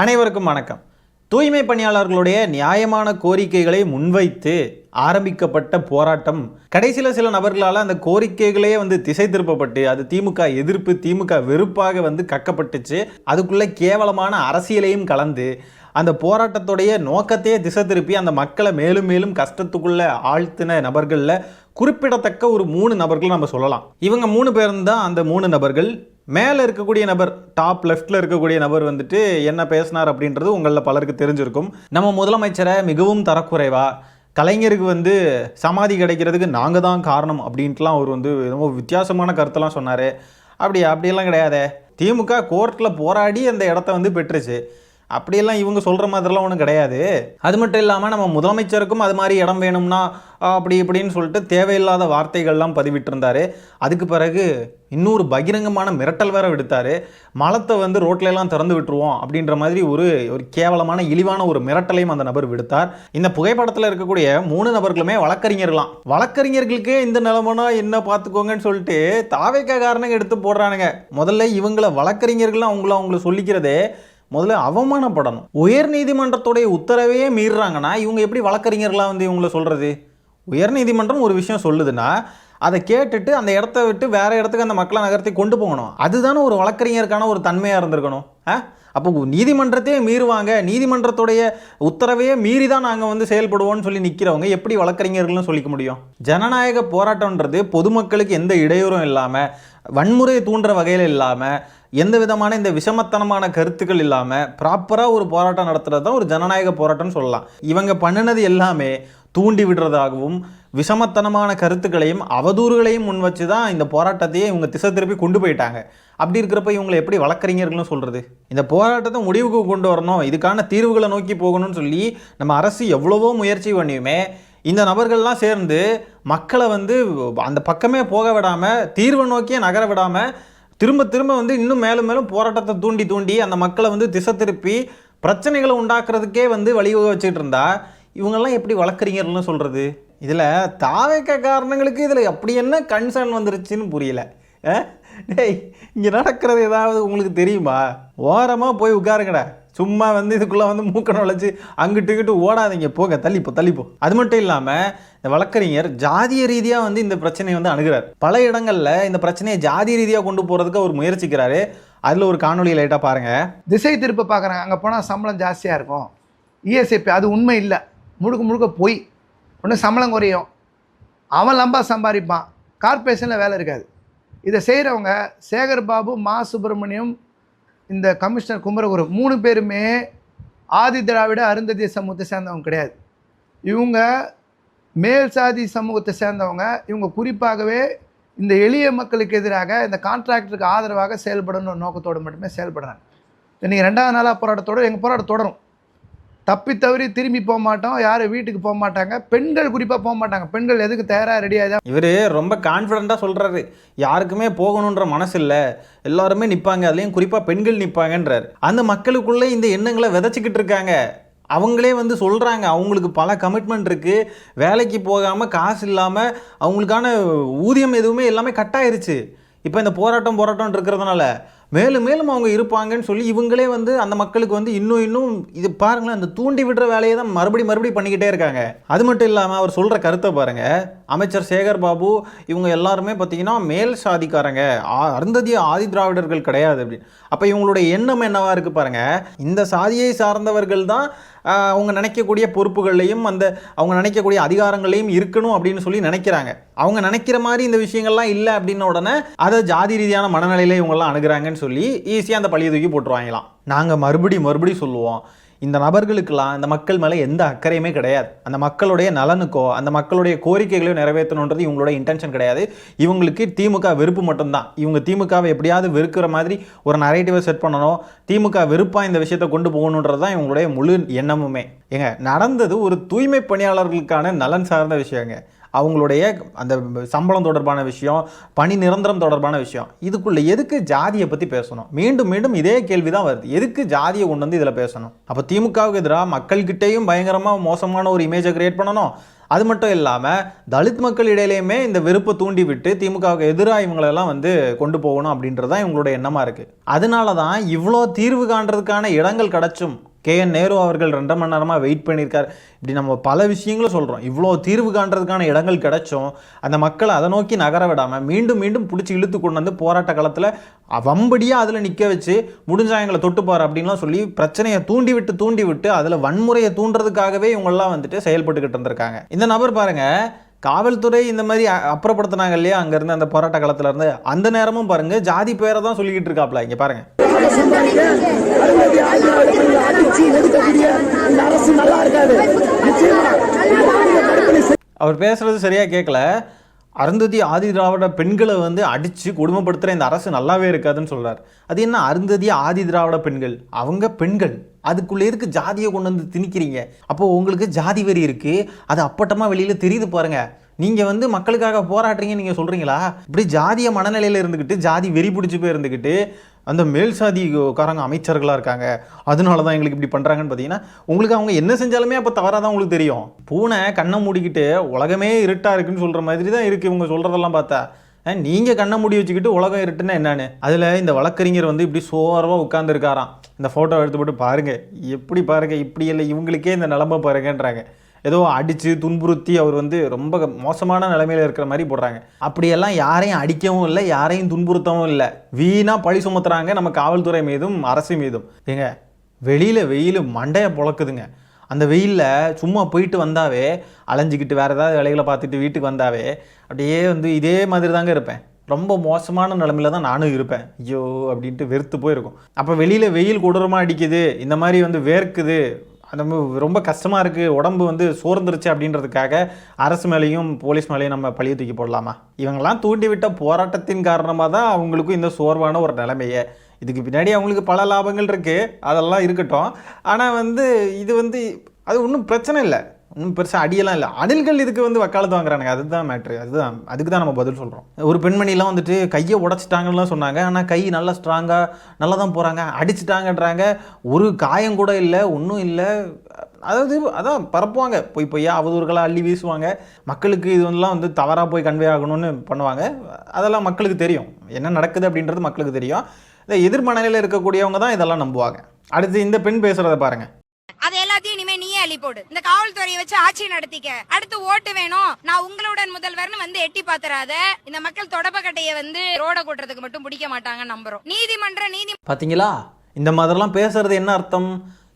அனைவருக்கும் வணக்கம். தூய்மை பணியாளர்களுடைய நியாயமான கோரிக்கைகளை முன்வைத்து ஆரம்பிக்கப்பட்ட போராட்டம் கடைசியில் சில நபர்களால் அந்த கோரிக்கைகளே திசை திருப்பப்பட்டு அது திமுக எதிர்ப்பு, திமுக வெறுப்பாக கக்கப்பட்டுச்சு. அதுக்குள்ள கேவலமான அரசியலையும் கலந்து அந்த போராட்டத்துடைய நோக்கத்தையே திசை திருப்பி அந்த மக்களை மேலும் மேலும் கஷ்டத்துக்குள்ள ஆழ்த்தின நபர்களில் குறிப்பிடத்தக்க ஒரு 3 நபர்கள் நம்ம சொல்லலாம். இவங்க 3 பேரும் தான் அந்த 3 நபர்கள். மேலே இருக்கக்கூடிய நபர், டாப் லெஃப்டில் இருக்கக்கூடிய நபர் என்ன பேசினார் அப்படின்றது உங்களில் பலருக்கு தெரிஞ்சிருக்கும். நம்ம முதலமைச்சரை மிகவும் தரக்குறைவா, கலைஞருக்கு சமாதி கிடைக்கிறதுக்கு நாங்கள் தான் காரணம் அப்படின்ட்டுலாம் அவர் ரொம்ப வித்தியாசமான கருத்தெல்லாம் சொன்னார். அப்படியெல்லாம் கிடையாதே. திமுக கோர்ட்டில் போராடி அந்த இடத்த பெற்றுச்சு. அப்படியெல்லாம் இவங்க சொல்கிற மாதிரிலாம் ஒன்றும் கிடையாது. அது மட்டும் இல்லாமல் நம்ம முதலமைச்சருக்கும் அது மாதிரி இடம் வேணும்னா இப்படின்னு சொல்லிட்டு தேவையில்லாத வார்த்தைகள்லாம் பதிவிட்டிருந்தார். அதுக்கு பிறகு இன்னொரு பகிரங்கமான மிரட்டல் வேற விடுத்தார். மலத்தை ரோட்லெல்லாம் திறந்து விட்டுருவோம் அப்படின்ற மாதிரி ஒரு கேவலமான இழிவான ஒரு மிரட்டலையும் அந்த நபர் விடுத்தார். இந்த புகைப்படத்தில் இருக்கக்கூடிய 3 நபர்களுமே வழக்கறிஞர்களாம். வழக்கறிஞர்களுக்கே இந்த நிலைமைனா என்ன பார்த்துக்கோங்கன்னு சொல்லிட்டு தாவேக்காரனுங்க எடுத்து போடுறானுங்க. முதல்ல இவங்களை வழக்கறிஞர்கள்லாம் அவங்கள சொல்லிக்கிறதே முதல்ல அவமானப்படணும். உயர் நீதிமன்றத்துடைய உத்தரவையே மீறுறாங்கன்னா இவங்க எப்படி வழக்கறிஞர்களாக இவங்கள சொல்கிறது? உயர் நீதிமன்றம் ஒரு விஷயம் சொல்லுதுன்னா அதை கேட்டுட்டு அந்த இடத்த விட்டு வேற இடத்துக்கு அந்த மக்களை நகர்த்தி கொண்டு போகணும். அதுதானே ஒரு வழக்கறிஞருக்கான ஒரு தன்மையாக இருந்திருக்கணும். அப்போ நீதிமன்றத்தையே மீறுவாங்க, நீதிமன்றத்துடைய உத்தரவையே மீறி தான் நாங்கள் செயல்படுவோம்னு சொல்லி நிற்கிறவங்க எப்படி வழக்கறிஞர்கள்னு சொல்லிக்க முடியும்? ஜனநாயக போராட்டம்ன்றது பொதுமக்களுக்கு எந்த இடையூறும் இல்லாமல், வன்முறையை தூண்டுற வகையில் இல்லாமல், எந்த விதமான இந்த விஷமத்தனமான கருத்துக்கள் இல்லாமல் ப்ராப்பராக ஒரு போராட்டம் நடத்துறது தான் ஒரு ஜனநாயக போராட்டம்னு சொல்லலாம். இவங்க பண்ணினது எல்லாமே தூண்டி விடுறதாகவும் விஷமத்தனமான கருத்துக்களையும் அவதூறுகளையும் முன் வச்சு தான் இந்த போராட்டத்தையே இவங்க திசை திருப்பி கொண்டு போயிட்டாங்க. அப்படி இருக்கிறப்ப இவங்களை எப்படி வழக்கறிஞர்கள்னு சொல்கிறது? இந்த போராட்டத்தை முடிவுக்கு கொண்டு வரணும், இதுக்கான தீர்வுகளை நோக்கி போகணும்னு சொல்லி நம்ம அரசு எவ்வளவோ முயற்சி பண்ணியுமே இந்த நபர்கள்லாம் சேர்ந்து மக்களை அந்த பக்கமே போக விடாமல், தீர்வை நோக்கியே நகர விடாமல், திரும்ப இன்னும் மேலும் மேலும் போராட்டத்தை தூண்டி அந்த மக்களை திசை திருப்பி பிரச்சனைகளை உண்டாக்குறதுக்கே வழிவகை வச்சுட்டு இருந்தா இவங்கெல்லாம் எப்படி வழக்கறிஞர்கள்னு சொல்கிறது? இதில் தாவேக்க காரணங்களுக்கு இதில் அப்படி என்ன கன்சர்ன் வந்துருச்சுன்னு புரியல. டேய், இங்கே நடக்கிறது ஏதாவது உங்களுக்கு தெரியுமா? ஓரமாக போய் உட்காருங்கடா. சும்மா இதுக்குள்ளே மூக்கணம் வளைச்சு அங்கிட்டு ஓடாதீங்க, போங்க, தள்ளிப்போ. அது மட்டும் இல்லாமல் இந்த வழக்கறிஞர் ஜாதிய ரீதியாக இந்த பிரச்சனையை அணுகிறார். பல இடங்களில் இந்த பிரச்சனையை ஜாதி ரீதியாக கொண்டு போகிறதுக்கு அவர் முயற்சிக்கிறாரு. அதில் ஒரு காணொலி லைட்டாக பாருங்கள். திசை திருப்ப பார்க்குறாங்க. அங்கே போனால் சம்பளம் ஜாஸ்தியாக இருக்கும், இஎஸ்ஐபி, அது உண்மை இல்லை, முழுக்க போய் ஒன்று சம்பளம் குறையும், அவன் லம்பா சம்பாதிப்பான், கார்பரேஷனில் வேலை இருக்காது. இதை செய்கிறவங்க சேகர் பாபு, மா சுப்பிரமணியம், இந்த கமிஷனர் குமரகுரு 3 பேருமே ஆதி திராவிட அருந்ததிய சமூகத்தை சேர்ந்தவங்க கிடையாது. இவங்க மேல் சாதி சமூகத்தை சேர்ந்தவங்க. இவங்க குறிப்பாகவே இந்த எளிய மக்களுக்கு எதிராக, இந்த கான்ட்ராக்டருக்கு ஆதரவாக செயல்படணும் நோக்கத்தோடு மட்டுமே செயல்படுறாங்க. இன்றைக்கி 2வது நாளாக போராட்டத்தோடு எங்கள் போராட்டம் தொடரும். தப்பி தவறி திரும்பி போக மாட்டோம், யாரும் வீட்டுக்கு போக மாட்டாங்க, பெண்கள் குறிப்பாக போக மாட்டாங்க. பெண்கள் எதுக்கு தயாராக ரெடியாக? இவர் ரொம்ப கான்ஃபிடென்ட்டாக சொல்கிறாரு, யாருக்குமே போகணுன்ற மனசு இல்லை, எல்லாருமே நிற்பாங்க, அதுலேயும் குறிப்பாக பெண்கள் நிற்பாங்கன்றார். அந்த மக்களுக்குள்ளே இந்த எண்ணங்களை விதைச்சிக்கிட்டு இருக்காங்க. அவங்களே சொல்கிறாங்க அவங்களுக்கு பல கமிட்மெண்ட் இருக்குது, வேலைக்கு போகாமல் காசு இல்லாமல் அவங்களுக்கான ஊதியம் எதுவுமே எல்லாமே கட்டாயிருச்சு. இப்போ இந்த போராட்டம் இருக்கிறதுனால மேலும் மேலும் அவங்க இருப்பாங்கன்னு சொல்லி இவங்களே அந்த மக்களுக்கு இன்னும் இது பாருங்களேன், அந்த தூண்டி விடுற வேலையை தான் மறுபடியும் பண்ணிக்கிட்டே இருக்காங்க. அது மட்டும் இல்லாமல் அவர் சொல்கிற கருத்தை பாருங்கள். அமைச்சர் சேகர் பாபு இவங்க எல்லாருமே பார்த்தீங்கன்னா மேல் சாதிக்காரங்க, அருந்ததிய ஆதி திராவிடர்கள் கிடையாது அப்படின்னு. அப்போ இவங்களுடைய எண்ணம் என்னவா இருக்குது பாருங்கள். இந்த சாதியை சார்ந்தவர்கள் தான் அவங்க நினைக்கக்கூடிய பொறுப்புகள்லையும் அவங்க நினைக்கக்கூடிய அதிகாரங்களையும் இருக்கணும் அப்படின்னு சொல்லி நினைக்கிறாங்க. அவங்க நினைக்கிற மாதிரி இந்த விஷயங்கள்லாம் இல்லை அப்படின்ன உடனே அதை ஜாதி ரீதியான மனநிலையில் இவங்கெல்லாம் அணுகிறாங்கன்னு சொல்லி ஈஸியாக அந்த பழியை தூக்கி போட்டுருவாங்களாம். நாங்கள் மறுபடியும் சொல்லுவோம், இந்த நபர்களுக்கெல்லாம் இந்த மக்கள் மேலே எந்த அக்கறையுமே கிடையாது. அந்த மக்களுடைய நலனுக்கோ அந்த மக்களுடைய கோரிக்கைகளையோ நிறைவேற்றணுன்றது இவங்களோட இன்டென்ஷன் கிடையாது. இவங்களுக்கு திமுக வெறுப்பு மட்டும்தான். இவங்க திமுகவை எப்படியாவது வெறுக்கிற மாதிரி ஒரு நரேட்டிவை செட் பண்ணணும், திமுக வெறுப்பாக இந்த விஷயத்தை கொண்டு போகணுன்றது தான் இவங்களுடைய முழு எண்ணமுமே. நடந்தது ஒரு தூய்மை பணியாளர்களுக்கான நலன் சார்ந்த விஷயங்க. அவங்களுடைய அந்த சம்பளம் தொடர்பான விஷயம், பணி நிரந்தரம் தொடர்பான விஷயம். இதுக்குள்ளே எதுக்கு ஜாதியை பற்றி பேசணும்? மீண்டும் இதே கேள்வி தான் வருது. எதுக்கு ஜாதியை கொண்டு இதில் பேசணும்? அப்போ திமுகவுக்கு எதிராக மக்கள்கிட்டையும் பயங்கரமாக மோசமான ஒரு இமேஜை கிரியேட் பண்ணணும், அது மட்டும் இல்லாமல் தலித் மக்கள் இடையிலையுமே இந்த வெறுப்பை தூண்டி விட்டு திமுகவுக்கு எதிராக இவங்களெல்லாம் வந்து கொண்டு போகணும் அப்படின்றதான் இவங்களோட எண்ணமாக இருக்குது. அதனால தான் இவ்வளோ தீர்வு காண்றதுக்கான இடங்கள் கிடச்சும் KN நேரு அவர்கள் 2.5 மணி நேரமாக வெயிட் பண்ணியிருக்கார். இப்படி நம்ம பல விஷயங்களும் சொல்கிறோம். இவ்வளோ தீர்வு காண்றதுக்கான இடங்கள் கிடைச்சும் அந்த மக்களை அதை நோக்கி நகர விடாமல் மீண்டும் மீண்டும் பிடிச்சி இழுத்து கொண்டு வந்து போராட்ட காலத்தில் வம்படியாக அதில் நிற்க வச்சு முடிஞ்சாயங்களை தொட்டுப்பார் அப்படின்லாம் சொல்லி பிரச்சனையை தூண்டி விட்டு அதில் வன்முறையை தூண்டுறதுக்காகவே இவங்கெல்லாம் வந்துட்டு செயல்பட்டுக்கிட்டு இருந்திருக்காங்க. இந்த நபர் பாருங்கள், காவல்துறை இந்த மாதிரி அப்புறப்படுத்தினாங்க இல்லையா அங்கேருந்து அந்த போராட்ட காலத்தில் இருந்து, அந்த நேரமும் பாருங்க ஜாதி பேரை தான் சொல்லிக்கிட்டு இருக்காப்ல. இங்கே பாருங்க, அவர் பேசுறது சரியா கேட்கல. அருந்ததி ஆதி திராவிட பெண்களை வந்து அடித்து கொடுமைப்படுத்துகிற இந்த அரசு நல்லாவே இருக்காதுன்னு சொல்கிறார். அது என்ன அருந்ததி ஆதி திராவிட பெண்கள்? அவங்க பெண்கள், அதுக்குள்ளே இருக்கு ஜாதியை கொண்டு வந்து திணிக்கிறீங்க. அப்போது உங்களுக்கு ஜாதி வெறி இருக்குது, அது அப்பட்டமாக வெளியில் தெரியுது பாருங்கள். நீங்கள் வந்து மக்களுக்காக போராடுறீங்க நீங்கள் சொல்கிறீங்களா? இப்படி ஜாதிய மனநிலையில் இருந்துக்கிட்டு ஜாதி வெறி பிடிச்சி போய் இருந்துக்கிட்டு அந்த மேல் சாதிக்காரங்க அமைச்சர்களாக இருக்காங்க, அதனால தான் எங்களுக்கு இப்படி பண்ணுறாங்கன்னு பார்த்தீங்கன்னா உங்களுக்கு அவங்க என்ன செஞ்சாலுமே அப்போ தவறாக தான் உங்களுக்கு தெரியும். பூனை கண்ணை மூடிக்கிட்டு உலகமே இருட்டாக இருக்குன்னு சொல்கிற மாதிரி தான் இருக்குது இவங்க சொல்கிறதெல்லாம் பார்த்தா. நீங்கள் கண்ணை மூடி வச்சுக்கிட்டு உலகம் இருட்டுன்னா என்னன்னு? அதில் இந்த வழக்கறிஞர் வந்து இப்படி சோர்வாக உட்காந்துருக்காராம். இந்த ஃபோட்டோ எடுத்து போட்டு பாருங்கள், எப்படி பாருங்கள், இப்படி இல்லை இவங்களுக்கே இந்த நிலமை பாருங்கன்றாங்க. ஏதோ அடித்து துன்புறுத்தி அவர் வந்து ரொம்ப மோசமான நிலைமையில் இருக்கிற மாதிரி போடுறாங்க. அப்படியெல்லாம் யாரையும் அடிக்கவும் இல்லை, யாரையும் துன்புறுத்தவும் இல்லை, வீணாக பழி சுமத்துறாங்க நம்ம காவல்துறை மீதும் அரசு மீதும். ஏங்க வெளியில் வெயில் மண்டையை பொழக்குதுங்க. அந்த வெயிலில் சும்மா போயிட்டு வந்தாவே அலைஞ்சிக்கிட்டு வேறு ஏதாவது வேலைகளை பார்த்துட்டு வீட்டுக்கு வந்தாவே அப்படியே வந்து இதே மாதிரி தாங்க இருப்பேன். ரொம்ப மோசமான நிலமையில தான் நானும் இருப்பேன். ஐயோ அப்படின்ட்டு வெறுத்து போயிருக்கும். அப்போ வெளியில் வெயில் கொடூரமாக அடிக்குது, இந்த மாதிரி வந்து வேர்க்குது, அந்த ரொம்ப கஷ்டமாக இருக்குது, உடம்பு வந்து சோர்ந்துருச்சு அப்படின்றதுக்காக அரசு மேலேயும் போலீஸ் மேலேயும் நம்ம பழிய தூக்கி போடலாமா? இவங்கெல்லாம் தூண்டிவிட்ட போராட்டத்தின் காரணமாக தான் அவங்களுக்கும் இந்த சோர்வான ஒரு நிலைமையே. இதுக்கு பின்னாடி அவங்களுக்கு பல லாபங்கள் இருக்குது, அதெல்லாம் இருக்கட்டும். ஆனால் வந்து இது வந்து அது ஒன்றும் பிரச்சனை இல்லை, ஒன்றும் பெருசாக அடியெல்லாம் இல்லை. அணில்கள் இதுக்கு வந்து வக்காலத்து வாங்குறானுங்க, அதுதான் மேட்ரு. அதுக்கு தான் நம்ம பதில் சொல்கிறோம். ஒரு பெண்மணிலாம் வந்துட்டு கையை உடச்சிட்டாங்கன்னு சொன்னாங்க, ஆனால் கை நல்லா ஸ்ட்ராங்காக நல்லா தான் போகிறாங்க, அடிச்சிட்டாங்கன்றாங்க, ஒரு காயம் கூட இல்லை, ஒன்றும் இல்லை. அதான் பரப்புவாங்க, பொய்யா அவதூறுகளாக அள்ளி வீசுவாங்க. மக்களுக்கு இதெல்லாம் வந்து தவறாக போய் கன்வே ஆகணும்னு பண்ணுவாங்க. அதெல்லாம் மக்களுக்கு தெரியும், என்ன நடக்குது அப்படின்றது மக்களுக்கு தெரியும். இந்த எதிர்மனையில் இருக்கக்கூடியவங்க தான் இதெல்லாம் நம்புவாங்க. அடுத்து இந்த பெண் பேசுகிறத பாருங்கள். அது எல்லாத்தையும் இனிமே நீயே அள்ளி போடு, இந்த காவல்துறையை வச்சு ஆட்சி நடத்திக்க, அடுத்து ஓட்டு வேணும் நான் உங்களுடன் முதல்வர்னு வந்து எட்டி பாத்துறாத. இந்த மக்கள் தொடப்பக்கட்டையை வந்து ரோட கூட்டுறதுக்கு மட்டும் பிடிக்க மாட்டாங்க நம்புறோம். நீதி பாத்தீங்களா, இந்த மாதிரிலாம் பேசுறது என்ன அர்த்தம்?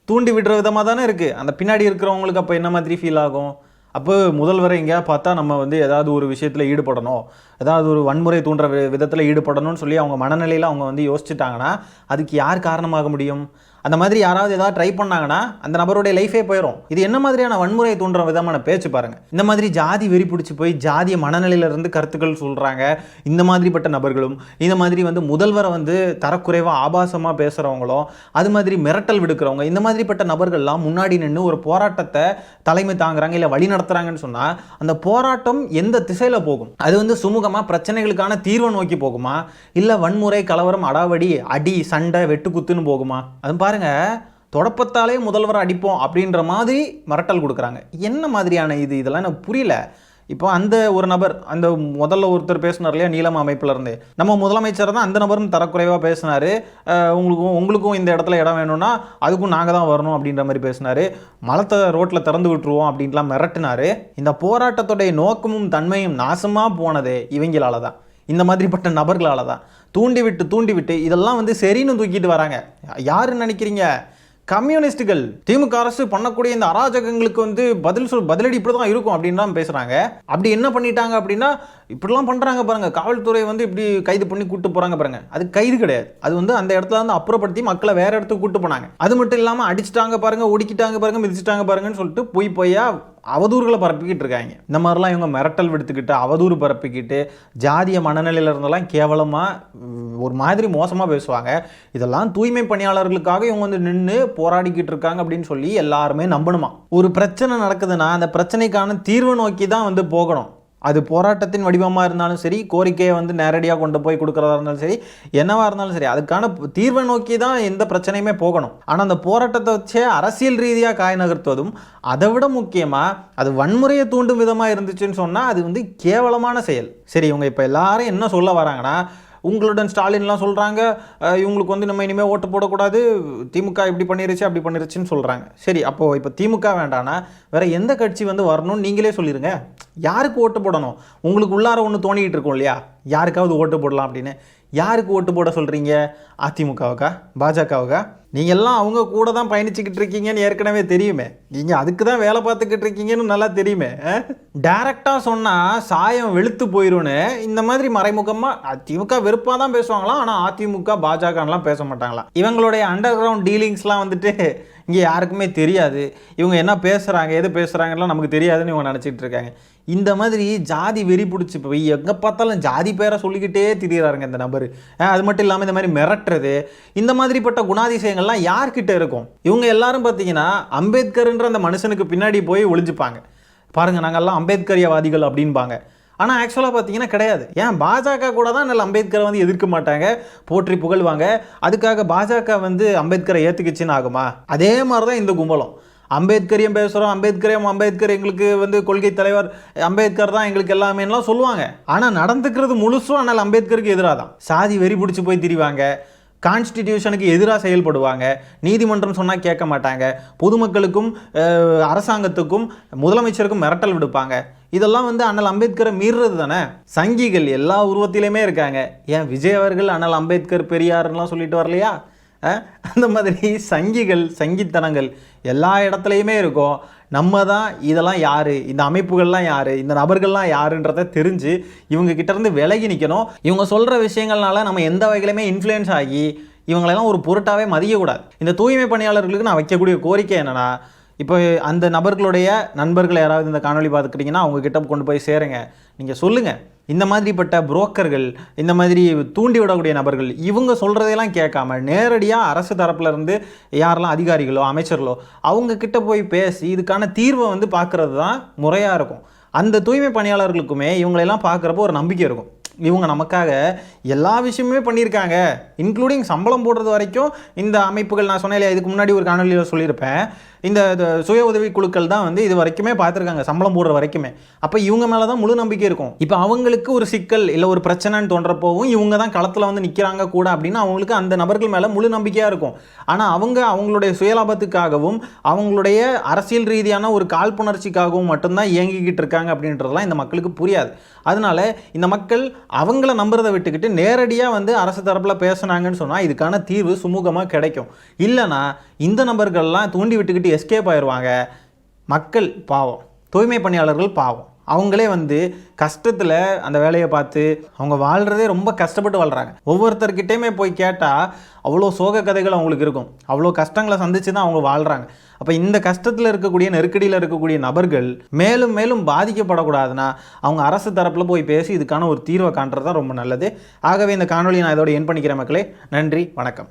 தூண்டி விடுற விதமாக தானே இருக்குது. அந்த பின்னாடி இருக்கிறவங்களுக்கு அப்போ என்ன மாதிரி ஃபீல் ஆகும்? அப்போ முதல்வரை எங்கேயா பார்த்தா நம்ம வந்து ஏதாவது ஒரு விஷயத்தில் ஈடுபடணும், ஏதாவது ஒரு வன்முறை தூண்டுற விதத்தில் ஈடுபடணும்னு சொல்லி அவங்க மனநிலையில் அவங்க வந்து யோசிச்சுட்டாங்கன்னா அதுக்கு யார் காரணமாக முடியும்? அந்த மாதிரி யாராவது ஏதாவது ட்ரை பண்ணாங்கன்னா அந்த நபருடைய லைஃபே போயிடும். இது என்ன மாதிரியான வன்முறை தூண்டுற விதமான பேச்சு பாருங்கள். இந்த மாதிரி ஜாதி வெறி பிடிச்சி போய் ஜாதிய மனநிலையிலிருந்து கருத்துக்கள் சொல்கிறாங்க இந்த மாதிரிப்பட்ட நபர்களும், இந்த மாதிரி வந்து முதல்வரை வந்து தரக்குறைவாக ஆபாசமாக பேசுகிறவங்களும், அது மாதிரி மிரட்டல் விடுக்கிறவங்க, இந்த மாதிரிப்பட்ட நபர்கள்லாம் முன்னாடி நின்று ஒரு போராட்டத்தை தலைமை தாங்குறாங்க இல்லை வழி நடத்துகிறாங்கன்னு சொன்னால் அந்த போராட்டம் எந்த திசையில் போகும்? அது வந்து சுமூகமாக பிரச்சனைகளுக்கான தீர்வை நோக்கி போகுமா, இல்லை வன்முறை கலவரம் அடாவடி அடி சண்டை வெட்டுக்குத்துன்னு போகுமா? அது பாருங்க, தொடப்பத்தாலே முதல்வரை அடிப்போம் அப்படின்ற மாதிரி மிரட்டல் கொடுக்குறாங்க. என்ன மாதிரியான இதெல்லாம் எனக்கு புரியல. இப்போ அந்த ஒரு நபர், அந்த முதல்ல ஒருத்தர் பேசினார் இல்லையா நீளம் அமைப்பில் இருந்து, நம்ம முதலமைச்சர் தான் அந்த நபரும் தரக்குறைவாக பேசினார். உங்களுக்கும் இந்த இடத்துல இடம் வேணும்னா அதுக்கும் நாங்கள் தான் வரணும் அப்படின்ற மாதிரி பேசினார். மலத்தை ரோட்டில் திறந்து விட்டுருவோம் அப்படின்லாம் மிரட்டினார். இந்த போராட்டத்துடைய நோக்கமும் தன்மையும் நாசமாக போனதே இவங்களால தான், இந்த மாதிரிப்பட்ட நபர்களால தான். தூண்டி விட்டு இதெல்லாம் வந்து சரின்னு தூக்கிட்டு வராங்க. யாருன்னு நினைக்கிறீங்க? கம்யூனிஸ்டுகள். திமுக அரசு பண்ணக்கூடிய இந்த அராஜகங்களுக்கு வந்து பதிலடி இப்படி தான் இருக்கும் அப்படின்னு தான் பேசுகிறாங்க. அப்படி என்ன பண்ணிட்டாங்க அப்படின்னா இப்படிலாம் பண்ணுறாங்க பாருங்கள். காவல்துறை வந்து இப்படி கைது பண்ணி கூப்பிட்டு போகிறாங்க பாருங்கள். அது கைது கிடையாது, அது வந்து அந்த இடத்துல வந்து அப்புறப்படுத்தி மக்களை வேற இடத்துக்கு கூப்பிட்டு போனாங்க. அது மட்டும் இல்லாமல் அடிச்சிட்டாங்க பாருங்கள், ஒடிக்கிட்டாங்க பாருங்கள், மிதிச்சிட்டாங்க பாருங்கன்னு சொல்லிட்டு பொய்யா அவதூறுகளை பரப்பிக்கிட்டு இருக்காங்க. இந்த மாதிரிலாம் இவங்க மிரட்டல் விடுத்துக்கிட்டு அவதூறு பரப்பிக்கிட்டு ஜாதிய மனநிலையில் இருந்தெல்லாம் கேவலமாக ஒரு மாதிரி மோசமாக பேசுவாங்க. இதெல்லாம் தூய்மை பணியாளர்களுக்காக இவங்க வந்து நின்று போராடிக்கிட்டு இருக்காங்க அப்படின்னு சொல்லி எல்லாருமே நம்பணுமா? ஒரு பிரச்சனை நடக்குதுன்னா அந்த பிரச்சனைக்கான தீர்வு நோக்கி தான் வந்து போகணும். அது போராட்டத்தின் வடிவமாக இருந்தாலும் சரி, கோரிக்கையை வந்து நேரடியாக கொண்டு போய் கொடுக்குறதா இருந்தாலும் சரி, என்னவா இருந்தாலும் சரி, அதுக்கான தீர்வை நோக்கி தான் எந்த பிரச்சனையுமே போகணும். ஆனால் அந்த போராட்டத்தை வச்சே அரசியல் ரீதியாக காய் நகர்த்துவதும், அதை விட முக்கியமாக அது வன்முறையை தூண்டும் விதமாக இருந்துச்சுன்னு சொன்னால் அது வந்து கேவலமான செயல். சரி, இவங்க இப்போ எல்லாரும் என்ன சொல்ல வராங்கன்னா, உங்களுடன் ஸ்டாலின்லாம் சொல்கிறாங்க இவங்களுக்கு வந்து நம்ம இனிமேல் ஓட்டு போடக்கூடாது, திமுக இப்படி பண்ணிருச்சு அப்படி பண்ணிருச்சுன்னு சொல்கிறாங்க. சரி, அப்போது இப்போ திமுக வேண்டானா வேறு எந்த கட்சி வந்து வரணும்னு நீங்களே சொல்லிடுங்க. யாருக்கு ஓட்டு போடணும்? உங்களுக்கு உள்ளார ஒன்று தோணிக்கிட்டு இருக்கோம் இல்லையா, யாருக்காவது ஓட்டு போடலாம் அப்படின்னு. யாருக்கு ஓட்டு போட சொல்கிறீங்க? அதிமுகவுக்கா, பாஜகவுக்கா? நீங்கள் எல்லாம் அவங்க கூட தான் பயணிச்சுக்கிட்டு இருக்கீங்கன்னு ஏற்கனவே தெரியுமே. நீங்கள் அதுக்கு தான் வேலை பார்த்துக்கிட்டு இருக்கீங்கன்னு நல்லா தெரியுமே. டைரெக்டாக சொன்னால் சாயம் வெளுத்து போயிடும்னு இந்த மாதிரி மறைமுகமாக திமுக வெறுப்பாக தான் பேசுவாங்களாம். ஆனால் அதிமுக பாஜகலாம் பேச மாட்டாங்களாம். இவங்களுடைய அண்டர் கிரவுண்ட் டீலிங்ஸ்லாம் வந்துட்டு இங்கே யாருக்குமே தெரியாது. இவங்க என்ன பேசுகிறாங்க, எது பேசுகிறாங்கலாம் நமக்கு தெரியாதுன்னு இவங்க நினச்சிட்டு இருக்காங்க. இந்த மாதிரி ஜாதி வெறி பிடிச்சி போய் எங்கே பார்த்தாலும் ஜாதி பேரை சொல்லிக்கிட்டே திரியிறாருங்க இந்த நபர். அது மட்டும் இல்லாமல் இந்த மாதிரி மிரட்டுறது, இந்த மாதிரிப்பட்ட குணாதிசயங்கள்லாம் யார்கிட்ட இருக்கும்? இவங்க எல்லாரும் பார்த்தீங்கன்னா அம்பேத்கர்ன்ற அந்த மனுஷனுக்கு பின்னாடி போய் ஒளிஞ்சுப்பாங்க. பாருங்கள், நாங்கள்லாம் அம்பேத்கரியவாதிகள் அப்படின்பாங்க. ஆனால் ஆக்சுவலாக பார்த்தீங்கன்னா கிடையாது. ஏன் பாஜக கூட தான் நல்ல அம்பேத்கரை வந்து எதிர்க்க மாட்டாங்க, போற்றி புகழ்வாங்க. அதுக்காக பாஜக வந்து அம்பேத்கரை ஏற்றுக்குச்சின்னு ஆகுமா? அதே மாதிரி தான் இந்த கும்பலம். அம்பேத்கரையும் பேசுகிறோம், அம்பேத்கர் எங்களுக்கு வந்து கொள்கை தலைவர், அம்பேத்கர் தான் எங்களுக்கு எல்லாமேலாம் சொல்லுவாங்க. ஆனால் நடந்துக்கிறது முழுசும் ஆனால் அம்பேத்கருக்கு எதிராக தான். சாதி வெறி பிடிச்சி போய் திரிவாங்க, கான்ஸ்டிடியூஷனுக்கு எதிராக செயல்படுவாங்க, நீதிமன்றம் சொன்னால் கேட்க மாட்டாங்க, பொதுமக்களுக்கும் அரசாங்கத்துக்கும் முதலமைச்சருக்கும் மிரட்டல் விடுப்பாங்க. இதெல்லாம் வந்து அண்ணல் அம்பேத்கரை மீறுறது தானே. சங்கிகள் எல்லா உருவத்திலையுமே இருக்காங்க. ஏன் விஜய் அவர்கள் அண்ணல் அம்பேத்கர் பெரியார்லாம் சொல்லிட்டு வரலையா? அந்த மாதிரி சங்கிகள், சங்கித்தனங்கள் எல்லா இடத்துலையுமே இருக்கும். நம்ம தான் இதெல்லாம் யார், இந்த அமைப்புகள்லாம் யார், இந்த நபர்கள்லாம் யாருன்றதை தெரிஞ்சு இவங்க கிட்டேருந்து விலகி நிற்கணும். இவங்க சொல்கிற விஷயங்கள்னால நம்ம எந்த வகையிலுமே இன்ஃப்ளூயன்ஸ் ஆகி இவங்களெல்லாம் ஒரு பொருட்டாகவே மதிக்கக்கூடாது. இந்த தூய்மை பணியாளர்களுக்கு நான் வைக்கக்கூடிய கோரிக்கை என்னென்னா, இப்போ அந்த நபர்களுடைய நண்பர்கள் யாராவது இந்த காணொலி பார்த்துக்கிட்டிங்கன்னா அவங்கக்கிட்ட கொண்டு போய் சேருங்க. நீங்கள் சொல்லுங்கள், இந்த மாதிரிப்பட்ட புரோக்கர்கள், இந்த மாதிரி தூண்டி விடக்கூடிய நபர்கள் இவங்க சொல்கிறதையெல்லாம் கேட்காம நேரடியாக அரசு தரப்புலேருந்து யாரெல்லாம் அதிகாரிகளோ அமைச்சர்களோ அவங்கக்கிட்ட போய் பேசி இதுக்கான தீர்வை வந்து பார்க்குறது தான் முறையாக இருக்கும். அந்த தூய்மை பணியாளர்களுக்குமே இவங்களெல்லாம் பார்க்குறப்போ ஒரு நம்பிக்கை இருக்கும். இவங்க நமக்காக எல்லா விஷயமுமே பண்ணியிருக்காங்க, இன்க்ளூடிங் சம்பளம் போடுறது வரைக்கும். இந்த அமைப்புகள் நான் சொன்னேன் இல்லையா, இதுக்கு முன்னாடி ஒரு காணொலியில் சொல்லியிருப்பேன், இந்த சுய உதவி குழுக்கள் தான் வந்து இது வரைக்குமே பார்த்துருக்காங்க, சம்பளம் போடுற வரைக்குமே. அப்போ இவங்க மேலே தான் முழு நம்பிக்கை இருக்கும். இப்போ அவங்களுக்கு ஒரு சிக்கல் இல்லை ஒரு பிரச்சனைன்னு தோன்றப்போவும் இவங்க தான் களத்தில் வந்து நிற்கிறாங்க கூட அப்படின்னு அவங்களுக்கு அந்த நபர்கள் மேலே முழு நம்பிக்கையாக இருக்கும். ஆனால் அவங்க அவங்களுடைய சுயலாபத்துக்காகவும் அவங்களுடைய அரசியல் ரீதியான ஒரு காழ்ப்புணர்ச்சிக்காகவும் மட்டும்தான் இயங்கிக்கிட்டு இருக்காங்க அப்படின்றதெல்லாம் இந்த மக்களுக்கு புரியாது. அதனால இந்த மக்கள் அவங்கள நம்புறதை விட்டுக்கிட்டு நேரடியாக வந்து அரசு தரப்பில் பேசுனாங்கன்னு சொன்னால் இதுக்கான தீர்வு சுமூகமாக கிடைக்கும். இல்லைனா இந்த நபர்கள்லாம் தூண்டி விட்டுக்கிட்டு எஸ்கேப் ஆயிடுவாங்க. மக்கள் பாவம், தூய்மை பணியாளர்கள் பாவம், அவங்களே வந்து கஷ்டத்தில் அந்த வேலையை பார்த்து அவங்க வாழ்கிறதே ரொம்ப கஷ்டப்பட்டு வாழ்கிறாங்க. ஒவ்வொருத்தர்கிட்டையுமே போய் கேட்டால் அவ்வளோ சோக கதைகள் அவங்களுக்கு இருக்கும், அவ்வளோ கஷ்டங்களை சந்தித்து தான் அவங்க வாழ்கிறாங்க. அப்போ இந்த கஷ்டத்தில் இருக்கக்கூடிய நெருக்கடியில் இருக்கக்கூடிய நபர்கள் மேலும் மேலும் பாதிக்கப்படக்கூடாதுன்னா அவங்க அரசு தரப்பில் போய் பேசி இதுக்கான ஒரு தீர்வை காண்றது தான் ரொம்ப நல்லது. ஆகவே இந்த காணொலியை நான் இதோட என் பண்ணிக்கிறேன் மக்களே. நன்றி, வணக்கம்.